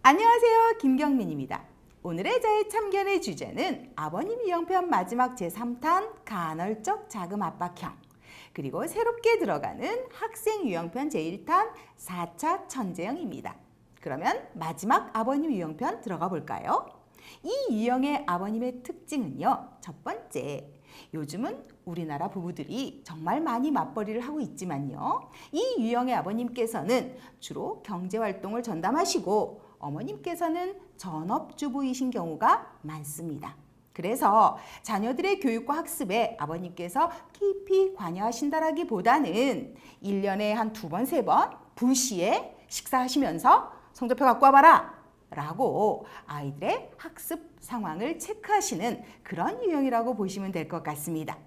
안녕하세요, 김경민입니다. 오늘의 저의 참견의 주제는 아버님 유형편 마지막 제3탄 간헐적 자금 압박형, 그리고 새롭게 들어가는 학생 유형편 제1탄 4차 천재형입니다. 그러면 마지막 아버님 유형편 들어가 볼까요? 이 유형의 아버님의 특징은요, 첫 번째, 요즘은 우리나라 부부들이 정말 많이 맞벌이를 하고 있지만요, 이 유형의 아버님께서는 주로 경제활동을 전담하시고 어머님께서는 전업주부이신 경우가 많습니다. 그래서 자녀들의 교육과 학습에 아버님께서 깊이 관여하신다라기보다는 1년에 한 2번, 3번 불시에 식사하시면서 성적표 갖고 와봐라 라고 아이들의 학습 상황을 체크하시는 그런 유형이라고 보시면 될 것 같습니다.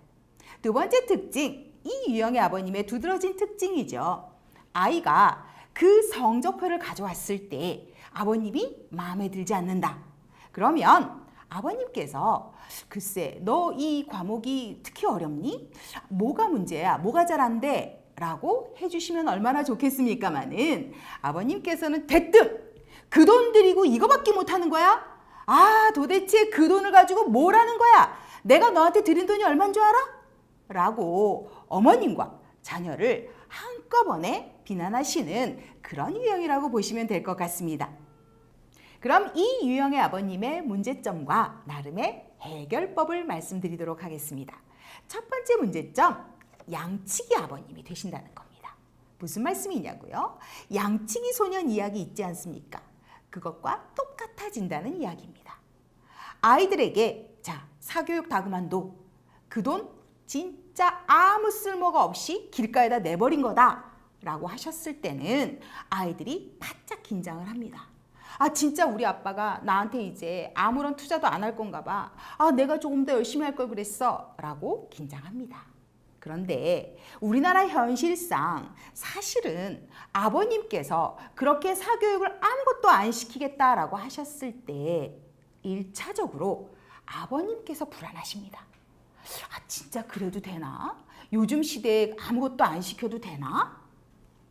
두 번째 특징, 이 유형의 아버님의 두드러진 특징이죠. 아이가 그 성적표를 가져왔을 때 아버님이 마음에 들지 않는다. 그러면 아버님께서 글쎄 너 이 과목이 특히 어렵니? 뭐가 문제야? 뭐가 잘 안 돼? 라고 해주시면 얼마나 좋겠습니까마는 아버님께서는 대뜸 그 돈 들이고 이거밖에 못하는 거야? 아, 도대체 그 돈을 가지고 뭘 하는 거야? 내가 너한테 드린 돈이 얼마인 줄 알아? 라고 어머님과 자녀를 한꺼번에 비난하시는 그런 유형이라고 보시면 될 것 같습니다. 그럼 이 유형의 아버님의 문제점과 나름의 해결법을 말씀드리도록 하겠습니다. 첫 번째 문제점, 양치기 아버님이 되신다는 겁니다. 무슨 말씀이냐고요? 양치기 소년 이야기 있지 않습니까? 그것과 똑같아진다는 이야기입니다. 아이들에게 자, 사교육 다 그만둬. 그 돈 진짜 아무 쓸모가 없이 길가에다 내버린 거다 라고 하셨을 때는 아이들이 바짝 긴장을 합니다. 아, 진짜 우리 아빠가 나한테 이제 아무런 투자도 안 할 건가 봐. 아, 내가 조금 더 열심히 할 걸 그랬어 라고 긴장합니다. 그런데 우리나라 현실상 사실은 아버님께서 그렇게 사교육을 아무것도 안 시키겠다라고 하셨을 때 1차적으로 아버님께서 불안하십니다. 아, 진짜 그래도 되나? 요즘 시대에 아무것도 안 시켜도 되나?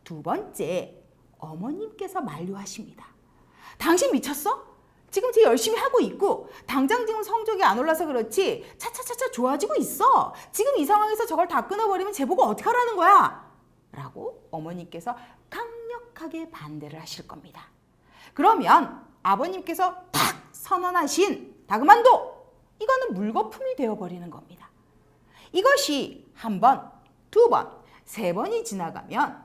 두 번째, 어머님께서 만류하십니다. 당신 미쳤어? 지금 쟤 열심히 하고 있고 당장 지금 성적이 안 올라서 그렇지 차차차차 좋아지고 있어. 지금 이 상황에서 저걸 다 끊어버리면 쟤 보고 어떻게 하라는 거야? 라고 어머니께서 강력하게 반대를 하실 겁니다. 그러면 아버님께서 탁 선언하신 다 그만둬! 이거는 물거품이 되어버리는 겁니다. 이것이 한 번, 2번, 3번이 지나가면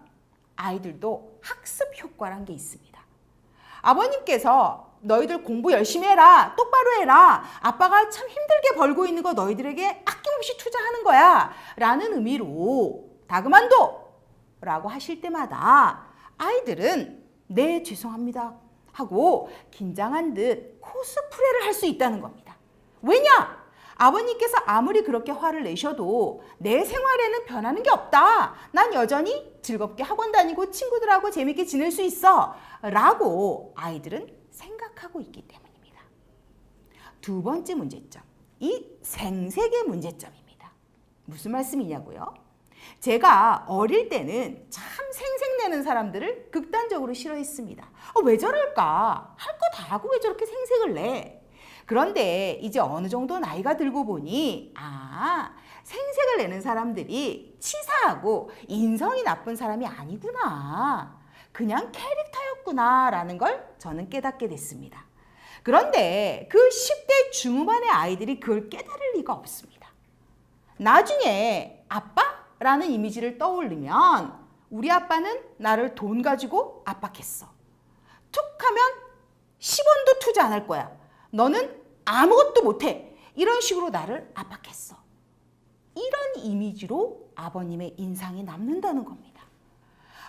아이들도 학습 효과란 게 있습니다. 아버님께서 너희들 공부 열심히 해라, 똑바로 해라, 아빠가 참 힘들게 벌고 있는 거 너희들에게 아낌없이 투자하는 거야 라는 의미로 다 그만둬! 라고 하실 때마다 아이들은 네, 죄송합니다 하고 긴장한 듯 코스프레를 할 수 있다는 겁니다. 왜냐? 아버님께서 아무리 그렇게 화를 내셔도 내 생활에는 변하는 게 없다. 난 여전히 즐겁게 학원 다니고 친구들하고 재밌게 지낼 수 있어. 라고 아이들은 생각하고 있기 때문입니다. 두 번째 문제점, 이 생색의 문제점입니다. 무슨 말씀이냐고요? 제가 어릴 때는 참 생색내는 사람들을 극단적으로 싫어했습니다. 왜 저럴까? 할 거 다 하고 왜 저렇게 생색을 내? 그런데 이제 어느 정도 나이가 들고 보니 생색을 내는 사람들이 치사하고 인성이 나쁜 사람이 아니구나. 그냥 캐릭터였구나 라는 걸 저는 깨닫게 됐습니다. 그런데 그 10대 중후반의 아이들이 그걸 깨달을 리가 없습니다. 나중에 아빠라는 이미지를 떠올리면 우리 아빠는 나를 돈 가지고 압박했어. 툭 하면 10원도 투자 안 할 거야. 너는 아무것도 못해. 이런 식으로 나를 압박했어. 이런 이미지로 아버님의 인상이 남는다는 겁니다.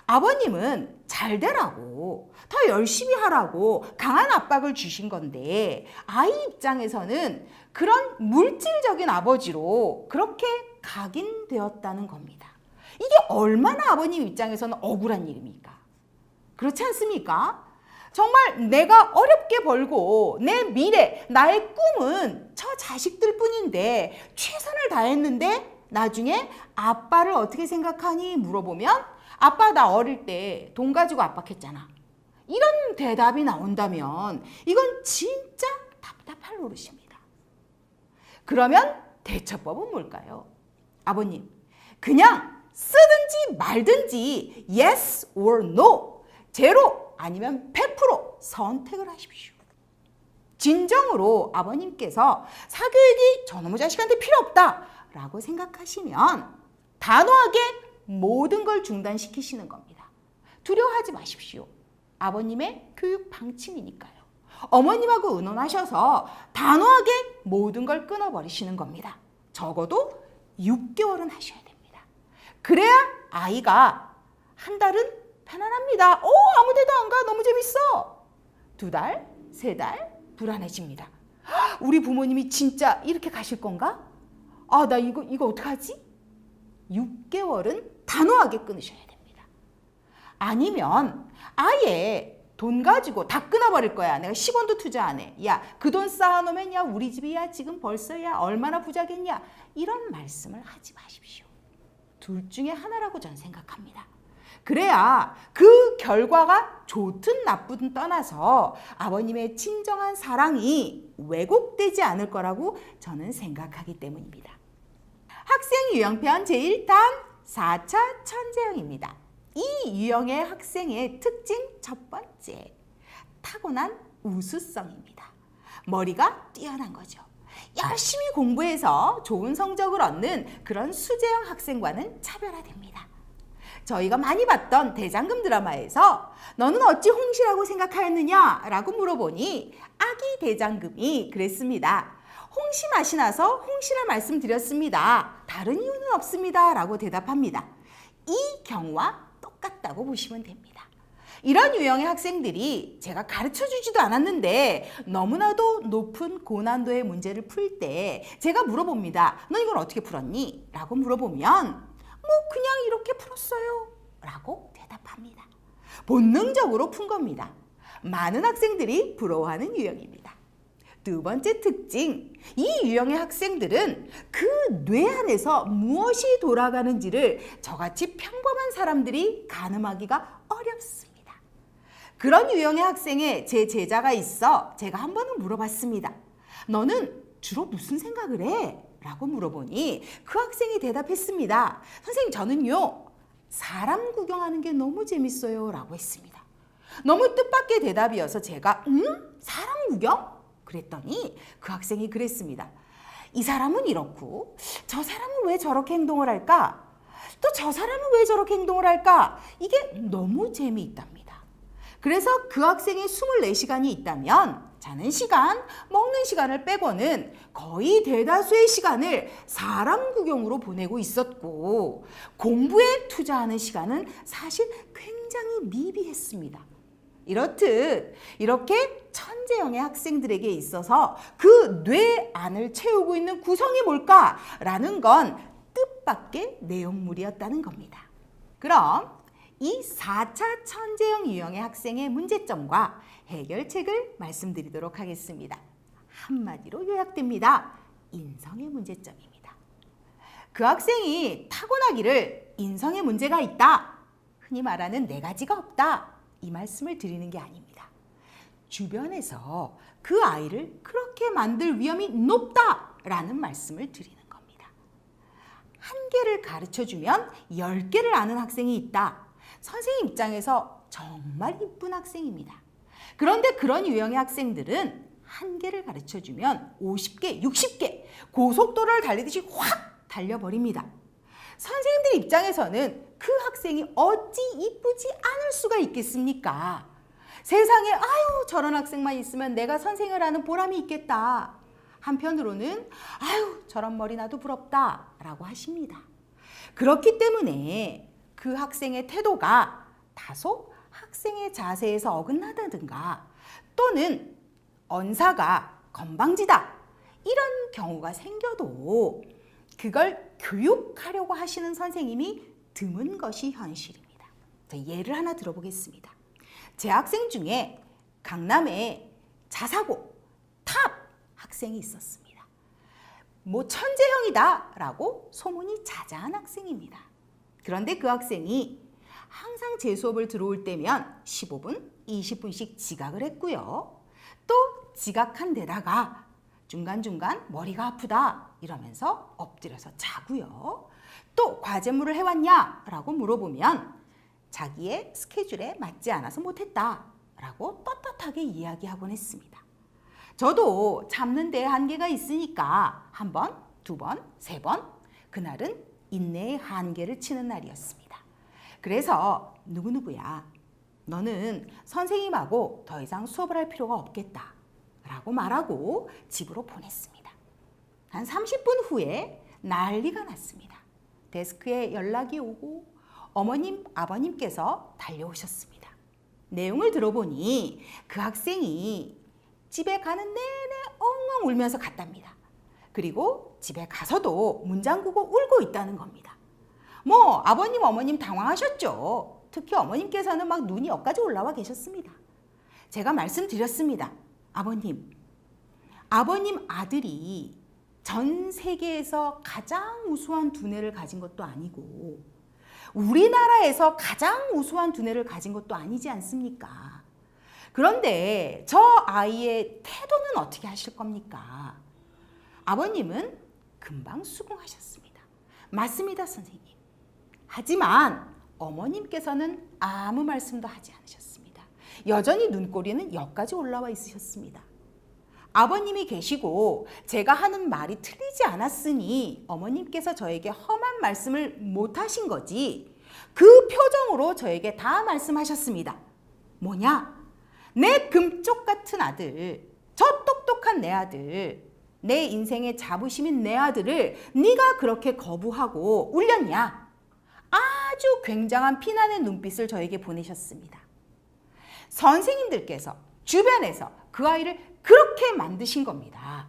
아버님은 잘 되라고, 더 열심히 하라고 강한 압박을 주신 건데 아이 입장에서는 그런 물질적인 아버지로 그렇게 각인되었다는 겁니다. 이게 얼마나 아버님 입장에서는 억울한 일입니까? 그렇지 않습니까? 정말 내가 어렵게 벌고 내 미래, 나의 꿈은 저 자식들 뿐인데 최선을 다했는데 나중에 아빠를 어떻게 생각하니 물어보면 아빠 나 어릴 때 돈 가지고 압박했잖아. 이런 대답이 나온다면 이건 진짜 답답할 노릇입니다. 그러면 대처법은 뭘까요? 아버님, 그냥 쓰든지 말든지 yes or no, 제로 아니면 100% 선택을 하십시오. 진정으로 아버님께서 사교육이 저놈의 자식한테 필요 없다라고 생각하시면 단호하게 모든 걸 중단시키시는 겁니다. 두려워하지 마십시오. 아버님의 교육 방침이니까요. 어머님하고 의논하셔서 단호하게 모든 걸 끊어버리시는 겁니다. 적어도 6개월은 하셔야 됩니다. 그래야 아이가 한 달은 편안합니다. 아무 데도 안 가. 너무 재밌어. 2달, 3달 불안해집니다. 우리 부모님이 진짜 이렇게 가실 건가? 나 이거 어떡하지? 6개월은 단호하게 끊으셔야 됩니다. 아니면 아예 돈 가지고 다 끊어버릴 거야. 내가 10원도 투자 안 해. 야, 그 돈 쌓아놓으면 야 우리 집이야 지금 벌써 야 얼마나 부자겠냐. 이런 말씀을 하지 마십시오. 둘 중에 하나라고 전 생각합니다. 그래야 그 결과가 좋든 나쁘든 떠나서 아버님의 진정한 사랑이 왜곡되지 않을 거라고 저는 생각하기 때문입니다. 학생 유형편 제1탄 4차 천재형입니다. 이 유형의 학생의 특징 첫 번째, 타고난 우수성입니다. 머리가 뛰어난 거죠. 열심히 공부해서 좋은 성적을 얻는 그런 수재형 학생과는 차별화됩니다. 저희가 많이 봤던 대장금 드라마에서 너는 어찌 홍시라고 생각하였느냐? 라고 물어보니 아기 대장금이 그랬습니다. 홍시 맛이 나서 홍시라 말씀드렸습니다. 다른 이유는 없습니다. 라고 대답합니다. 이 경우와 똑같다고 보시면 됩니다. 이런 유형의 학생들이 제가 가르쳐주지도 않았는데 너무나도 높은 고난도의 문제를 풀 때 제가 물어봅니다. 너 이걸 어떻게 풀었니? 라고 물어보면 그냥 이렇게 풀었어요. 라고 대답합니다. 본능적으로 푼 겁니다. 많은 학생들이 부러워하는 유형입니다. 두 번째 특징, 이 유형의 학생들은 그 뇌 안에서 무엇이 돌아가는지를 저같이 평범한 사람들이 가늠하기가 어렵습니다. 그런 유형의 학생에 제 제자가 있어 제가 한 번은 물어봤습니다. 너는 주로 무슨 생각을 해? 라고 물어보니 그 학생이 대답했습니다. 선생님, 저는요 사람 구경하는 게 너무 재밌어요 라고 했습니다. 너무 뜻밖의 대답이어서 제가 사람 구경? 그랬더니 그 학생이 그랬습니다. 이 사람은 이렇고 저 사람은 왜 저렇게 행동을 할까? 또 저 사람은 왜 저렇게 행동을 할까? 이게 너무 재미있답니다. 그래서 그 학생이 24시간이 있다면 자는 시간, 먹는 시간을 빼고는 거의 대다수의 시간을 사람 구경으로 보내고 있었고 공부에 투자하는 시간은 사실 굉장히 미비했습니다. 이렇듯 이렇게 천재형의 학생들에게 있어서 그 뇌 안을 채우고 있는 구성이 뭘까라는 건 뜻밖의 내용물이었다는 겁니다. 그럼 이 4차 천재형 유형의 학생의 문제점과 해결책을 말씀드리도록 하겠습니다. 한마디로 요약됩니다. 인성의 문제점입니다. 그 학생이 타고나기를 인성에 문제가 있다, 흔히 말하는 4가지가 없다, 이 말씀을 드리는 게 아닙니다. 주변에서 그 아이를 그렇게 만들 위험이 높다라는 말씀을 드리는 겁니다. 1개를 가르쳐주면 10개를 아는 학생이 있다. 선생님 입장에서 정말 이쁜 학생입니다. 그런데 그런 유형의 학생들은 1개를 가르쳐주면 50개, 60개 고속도로를 달리듯이 확 달려버립니다. 선생님들 입장에서는 그 학생이 어찌 이쁘지 않을 수가 있겠습니까? 세상에 아유 저런 학생만 있으면 내가 선생을 하는 보람이 있겠다. 한편으로는 아유 저런 머리 나도 부럽다 라고 하십니다. 그렇기 때문에 그 학생의 태도가 다소 학생의 자세에서 어긋나다든가 또는 언사가 건방지다 이런 경우가 생겨도 그걸 교육하려고 하시는 선생님이 드문 것이 현실입니다. 예를 하나 들어보겠습니다. 제 학생 중에 강남에 자사고 탑 학생이 있었습니다. 천재형이다 라고 소문이 자자한 학생입니다. 그런데 그 학생이 항상 제 수업을 들어올 때면 15분, 20분씩 지각을 했고요. 또 지각한 데다가 중간중간 머리가 아프다 이러면서 엎드려서 자고요. 또 과제물을 해왔냐? 라고 물어보면 자기의 스케줄에 맞지 않아서 못했다 라고 떳떳하게 이야기하곤 했습니다. 저도 참는 데에 한계가 있으니까 한 번, 두 번, 세 번 그날은 인내의 한계를 치는 날이었습니다. 그래서 누구누구야 너는 선생님하고 더 이상 수업을 할 필요가 없겠다 라고 말하고 집으로 보냈습니다. 한 30분 후에 난리가 났습니다. 데스크에 연락이 오고 어머님, 아버님께서 달려오셨습니다. 내용을 들어보니 그 학생이 집에 가는 내내 엉엉 울면서 갔답니다. 그리고 집에 가서도 문 잠그고 울고 있다는 겁니다. 뭐 아버님, 어머님 당황하셨죠. 특히 어머님께서는 막 눈이 여기까지 올라와 계셨습니다. 제가 말씀드렸습니다. 아버님 아들이 전 세계에서 가장 우수한 두뇌를 가진 것도 아니고 우리나라에서 가장 우수한 두뇌를 가진 것도 아니지 않습니까? 그런데 저 아이의 태도는 어떻게 하실 겁니까? 아버님은 금방 수긍하셨습니다. 맞습니다, 선생님. 하지만 어머님께서는 아무 말씀도 하지 않으셨습니다. 여전히 눈꼬리는 여기까지 올라와 있으셨습니다. 아버님이 계시고 제가 하는 말이 틀리지 않았으니 어머님께서 저에게 험한 말씀을 못하신 거지 그 표정으로 저에게 다 말씀하셨습니다. 뭐냐? 내 금쪽 같은 아들, 저 똑똑한 내 아들, 내 인생의 자부심인 내 아들을 네가 그렇게 거부하고 울렸냐? 아주 굉장한 비난의 눈빛을 저에게 보내셨습니다. 선생님들께서 주변에서 그 아이를 그렇게 만드신 겁니다.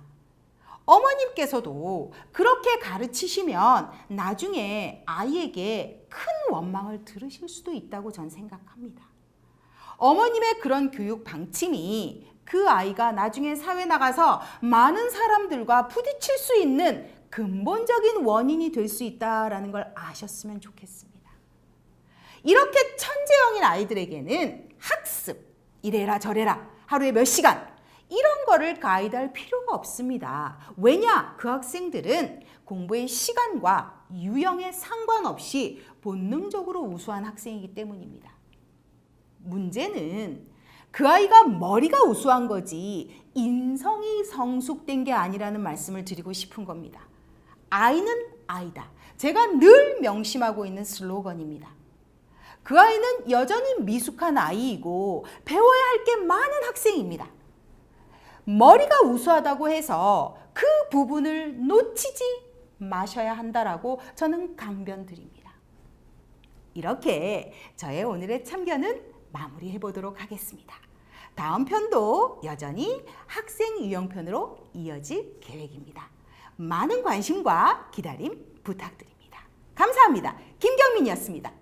어머님께서도 그렇게 가르치시면 나중에 아이에게 큰 원망을 들으실 수도 있다고 전 생각합니다. 어머님의 그런 교육 방침이 그 아이가 나중에 사회 나가서 많은 사람들과 부딪힐 수 있는 근본적인 원인이 될 수 있다는 걸 아셨으면 좋겠습니다. 이렇게 천재형인 아이들에게는 학습, 이래라 저래라, 하루에 몇 시간 이런 거를 가이드할 필요가 없습니다. 왜냐? 그 학생들은 공부의 시간과 유형에 상관없이 본능적으로 우수한 학생이기 때문입니다. 문제는 그 아이가 머리가 우수한 거지 인성이 성숙된 게 아니라는 말씀을 드리고 싶은 겁니다. 아이는 아이다. 제가 늘 명심하고 있는 슬로건입니다. 그 아이는 여전히 미숙한 아이이고 배워야 할 게 많은 학생입니다. 머리가 우수하다고 해서 그 부분을 놓치지 마셔야 한다라고 저는 강변드립니다. 이렇게 저의 오늘의 참견은 마무리해 보도록 하겠습니다. 다음 편도 여전히 학생 유형편으로 이어질 계획입니다. 많은 관심과 기다림 부탁드립니다. 감사합니다. 김경민이었습니다.